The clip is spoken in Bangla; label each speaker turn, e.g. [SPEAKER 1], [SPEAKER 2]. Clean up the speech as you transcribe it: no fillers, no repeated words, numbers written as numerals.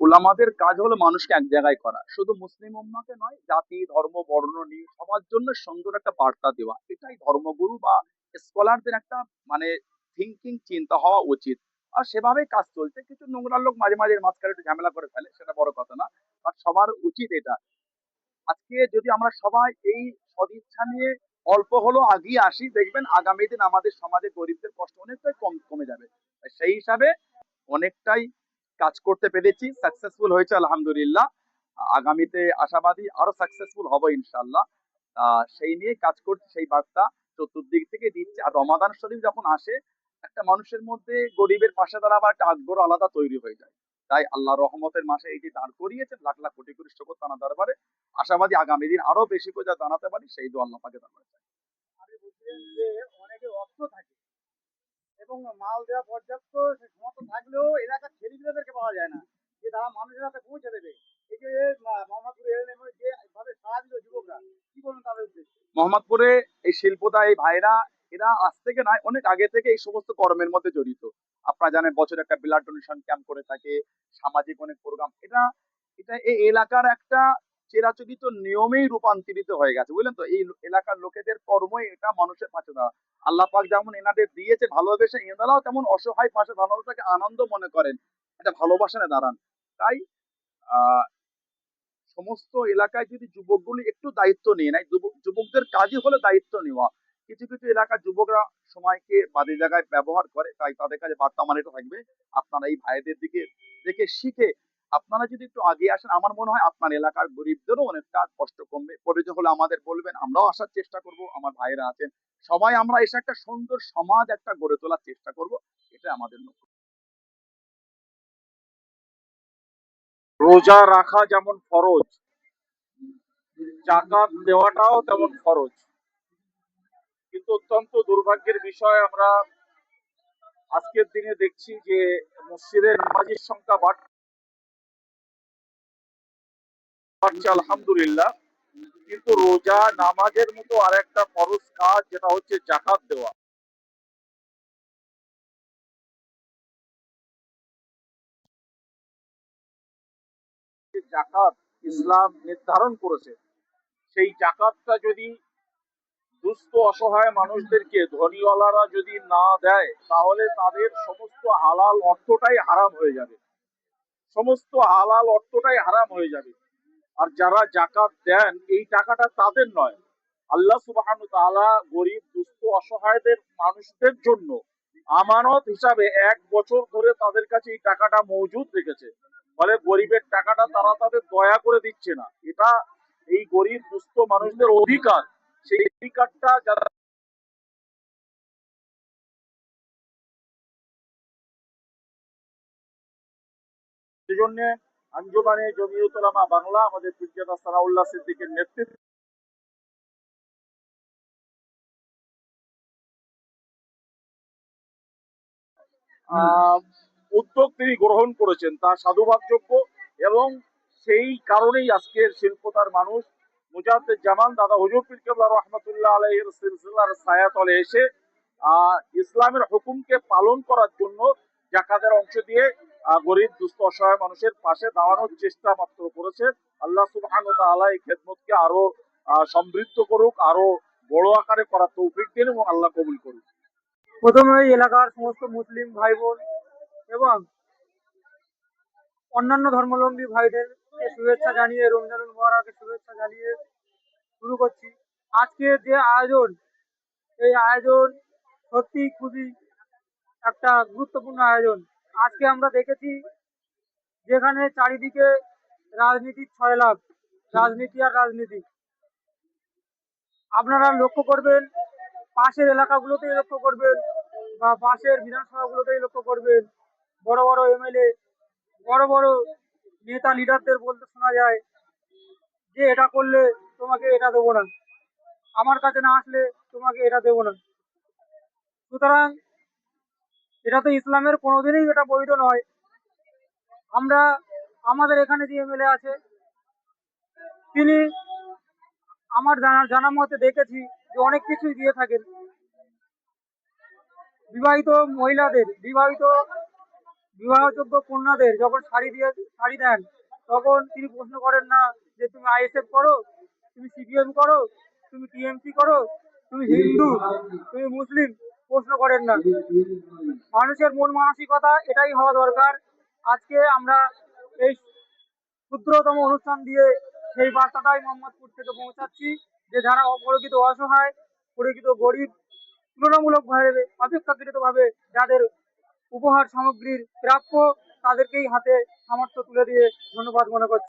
[SPEAKER 1] উলামাদের কাজ হলো মানুষকে এক জায়গায় করা, শুধু মুসলিম উম্মাকে নয়, জাতি ধর্ম বর্ণ নিয়ে সবার জন্য সুন্দর একটা বার্তা দেওয়া, এটাই ধর্মগুরু বা স্কলারদের একটা মানে থিঙ্কিং চিন্তা হওয়া উচিত। আর সেভাবেই কাজ চলছে। কিছু নোংরা লোক মাঝে মাঝে এর মাঝখানে একটু ঝামেলা করে ফেলে, সেটা বড় কথা না। আর সবার উচিত এটা, আজকে যদি আমরা সবাই এই সদিচ্ছা নিয়ে অল্প হলেও আগিয়ে আসি, দেখবেন আগামী দিন আমাদের সমাজে গরিবদের কষ্ট অনেকটাই কমে যাবে। সেই হিসাবে অনেকটাই কাজ করতে পেরেছি, সাকসেসফুল হয়েছে আলহামদুলিল্লাহ। আগামীতে আশাবাদী আরো সাকসেসফুল হবো ইনশাল্লাহ। সেই নিয়ে কাজ করছি, সেই বার্তা চতুর্দিক থেকে দিচ্ছে। আর রমাদান শরীফ যখন আসে, একটা মানুষের মধ্যে গরিবের পাশে দাঁড়াবার একটা আগ্রহ আলাদা তৈরি হয়ে যায়। তাই আল্লাহ রহমতের মাসে এই যে দাঁড় করিয়েছেন, লাখ লাখ কোটি কোটি শুকর তানা দরবারে, আশাবাদী আগামী দিন আরো বেশি করে যা জানাতে পারি সেই দোয়া আল্লাহ পাকে দরবারে চাই।
[SPEAKER 2] আপনি বলছিলেন যে অনেকে অর্থ থাকে এবং মাল দেওয়া পর্যাপ্ত সে সমর্থ থাকলেও এলাকার ছেলেপিলেদেরকে পাওয়া যায় না, যে তারা মানুষের হাতে পৌঁছে দেবে। এই যে মোহাম্মদপুর এলাকায় যে ভাবে সাড়া দিল যুবকরা, কি বলুন তাদের উদ্দেশ্যে?
[SPEAKER 1] মোহাম্মদপুরে এই শিল্পদা, এই ভাইরা, এরা আজ থেকে নয়, অনেক আগে থেকে এই সমস্ত কর্মের মধ্যে জড়িত। আপনারা জানেন বছরে একটা ব্লাড ডোনেশন ক্যাম্প করে থাকে, সামাজিক অনেক প্রোগ্রাম। এটা এটা এই এলাকার একটা চিরাচরিত নিয়মেই রূপান্তরিত হয়ে গেছে, বুঝলেন তো। এই এলাকার লোকেদের কর্মই এটা মানুষের পাশে দাঁড়া। আল্লাহ পাক যেমন এনাদের দিয়েছে ভালোবেসে, এনারাও তেমন অসহায় পাশে দাঁড়ানোটাকে আনন্দ মনে করেন, এটা ভালোবাসা না দাঁড়ান। তাই আহ সমস্ত এলাকায় যদি যুবকগুলি একটু দায়িত্ব নিয়ে নেয়, যুবকদের কাজই হলো দায়িত্ব নেওয়া। কিছু কিছু এলাকার যুবকরা সময়কে বাজে জায়গায় ব্যবহার করে, তাই তাদের কাছে বার্তা আমার এটা থাকবে, আপনারা এই ভাইদের দিকে দেখে শিখে আপনারা যদি একটু আগে আসেন, আমার মনে হয় আপনার এলাকার গরিবদেরও অনেকটা কষ্ট কমবে। প্রয়োজন হলে আমাদের বলবেন, আমরাও আসার চেষ্টা করব। আমার ভাইরা আছেন, সবাই আমরা এসে একটা সুন্দর সমাজ একটা গড়ে তোলার চেষ্টা করব। এটা আমাদের লক্ষ্য। রোজা রাখা যেমন ফরজ, জাকাত দেওয়াটাও তেমন ফরজ। কিন্তু অত্যন্ত দুর্ভাগ্যের বিষয়, আমরা আজকের দিনে দেখছি যে মসজিদে নামাজের সংখ্যা বাড়ছে আলহামদুলিল্লাহ, কিন্তু রোজা নামাজের মতো আর একটা ফরজ কাজ, যেটা হচ্ছে জাকাত দেওয়া। যে জাকাত ইসলাম নির্ধারণ করেছে, সেই জাকাতটা যদি দুস্থ অসহায় মানুষদেরকে ধনীওয়ালারা যদি না দেয়, তাহলে তাদের সমস্ত হালাল অর্থটাই হারাম হয়ে যাবে, সমস্ত হালাল অর্থটাই হারাম হয়ে যাবে। আর যারা জাকাত দেন, এই টাকাটা তাদের নয়, আল্লাহ সুবহানাহু ওয়া তাআলা গরিব দুস্থ অসহায়দের মানুষদের জন্য আমানত হিসাবে 1 বছর ধরে তাদের কাছে এই টাকাটা মজুদ রেখেছে। ফলে গরিবের টাকাটা তারা তাদের দয়া করে দিচ্ছে না, এটা এই গরিব দুস্থ মানুষদের অধিকার। সেই অধিকারটা যারা, সেজন্য আঞ্জুমানে জমিয়তুল উলামা বাংলা আমাদের পীরজাদা সানাউল্লাহ সিদ্দিকের নেতৃত্বে উদ্যোগ তিনি গ্রহণ করেছেন, তা সাধুবাদযোগ্য। এবং সেই কারণেই আজকের শিল্পতার মানুষ মুজাদ্দেদ জামান দাদা হুজুর পীর কেবলা রহমতুল্লাহ আলাইহির সিলসিলার ছায়াতলে এসে ইসলামের হুকুমকে পালন করার জন্য জাকাতের অংশ দিয়ে গরিব দুস্থ অসহায় মানুষের পাশে দাঁড়ানোর চেষ্টা মাত্র করেছে। আল্লাহ সুবহানাহু ওয়া তাআলা এই খেদমতকে আরো সমৃদ্ধ করুক, আরো বড় আকারে করার তৌফিক দিন এবং আল্লাহ কবুল করুক।
[SPEAKER 2] প্রথমে এলাকার সমস্ত মুসলিম ভাই বোন এবং অন্যান্য ধর্মাবলম্বী ভাইদেরকে শুভেচ্ছা জানিয়ে, রমজানুল মুবারকের শুভেচ্ছা জানিয়ে শুরু করছি। আজকে যে আয়োজন, এই আয়োজন সত্যি খুবই একটা গুরুত্বপূর্ণ আয়োজন। আজকে আমরা দেখেছি যেখানে চারিদিকে রাজনীতির ছয়লাভ, রাজনীতি আর রাজনীতি। আপনারা লক্ষ্য করবেন, পাশের এলাকাগুলোতেই লক্ষ্য করবেন বা পাশের বিধানসভাগুলোতেই লক্ষ্য করবেন, বড় বড় এমএলএ, বড় বড় নেতা লিডারদের বলতে শোনা যায় যে এটা করলে তোমাকে এটা দেবো না, আমার কাছে না আসলে তোমাকে এটা দেবো না। সুতরাং এটা তো ইসলামের কোনোদিনই এটা বৈধ নয়। আমরা আমাদের এখানে যে এমএলএ আছে, তিনি আমার জানা মতে দেখেছি যে অনেক কিছুই দিয়ে থাকেন। বিবাহিত মহিলাদের, বিবাহযোগ্য কন্যাদের যখন শাড়ি দেন, তখন তিনি প্রশ্ন করেন না যে তুমি আইএসএফ করো, তুমি সিপিএম করো, তুমি টিএমসি করো, তুমি হিন্দু, তুমি মুসলিম, প্রশ্ন করেন না। মানুষের মন মানসিকতা এটাই হওয়া দরকার। আজকে আমরা এই ক্ষুদ্রতম অনুষ্ঠান দিয়ে সেই বার্তাটাই মোহাম্মদপুর থেকে পৌঁছাচ্ছি, যে যারা অপরিচিত অসহায়, পরিচিত গরিব, তুলনামূলকভাবে অপেক্ষাকৃতভাবে যাদের উপহার সামগ্রীর প্রাপ্য, তাদেরকেই হাতে সামর্থ্য তুলে দিয়ে ধন্যবাদ মনে করছি।